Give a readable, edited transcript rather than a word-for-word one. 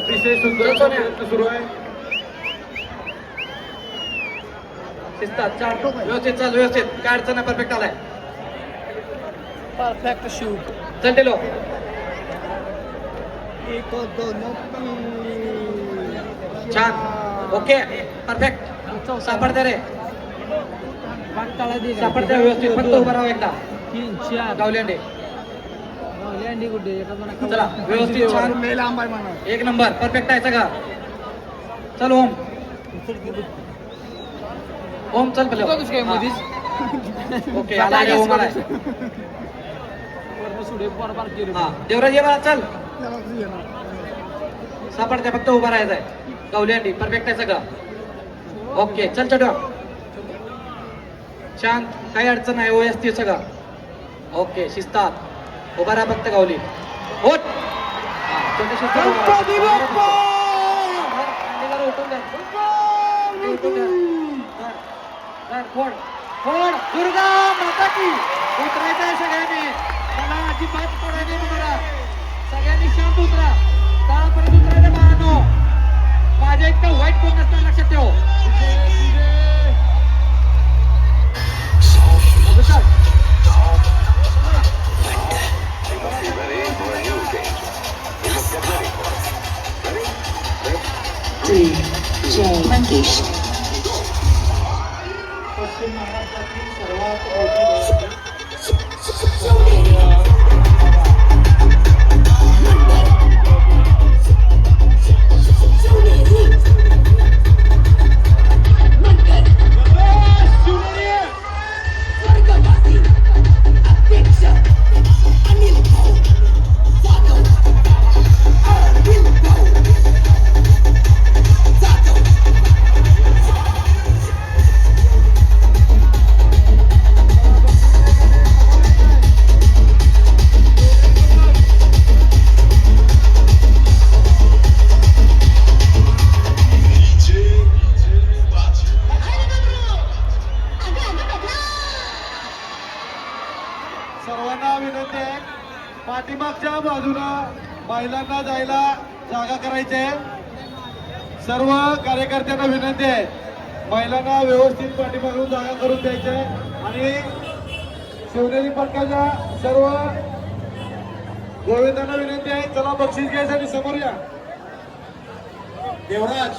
अतिशय सुंदर प्रयत्न सुरू आहे. शिस्तात चार व्यवस्थित चाल, व्यवस्थित काय अडचण नाही, परफेक्ट आलाय. Perfect shoot. चल टेलो. 1 2 छान, ओके परफेक्ट. सापडते रे, सापडते व्यवस्थित. फक्त उभा राहा एकदा. 3 4 गावली अंडे. लँडी गुड्डे चला व्यवस्थित छान, लांब आहे म्हणा. एक नंबर परफेक्ट आहे सगळं. चल ओम, ओम चल पहिले. काय मधीच ओके आला आहे, ओम आलाय. वरनं सुडे बरोबर केले. हा देवराज ये बघा, चल. सापडते, फक्त उभा राहायचं आहे. गावली अंडी परफेक्ट आहे सगळं. ओके चल चढ. छान, काही अडचण नाही, ओएस ती सगळं. ओके शिस्तात उभा राहा, फक्त गावली होत. गणपती बाप्पा! फोड फोड, दुर्गा माता की. उतरायचं आहे सगळ्यांनी, मला अजिबात पडायला नाही तुम्हाला. सगळ्यांनी शांत उतरा, तळापर्यंत उतरायचं महानो. माझ्या इतकं वाईट कोण नसतं, लक्षात ठेव. मंगेश. पश्चिम महाराष्ट्रातील सर्वात मोठी सर्वांना विनंती आहे, पाठीमागच्या बाजूला महिलांना जायला जागा करायची आहे. सर्व कार्यकर्त्यांना विनंती आहे, महिलांना व्यवस्थित पाठीमागून जागा करून द्यायची आहे. आणि शिवनेरी पथकाच्या सर्व गोविंदांना विनंती आहे, चला बक्षीस घ्यायसाठी समोर या. देवराज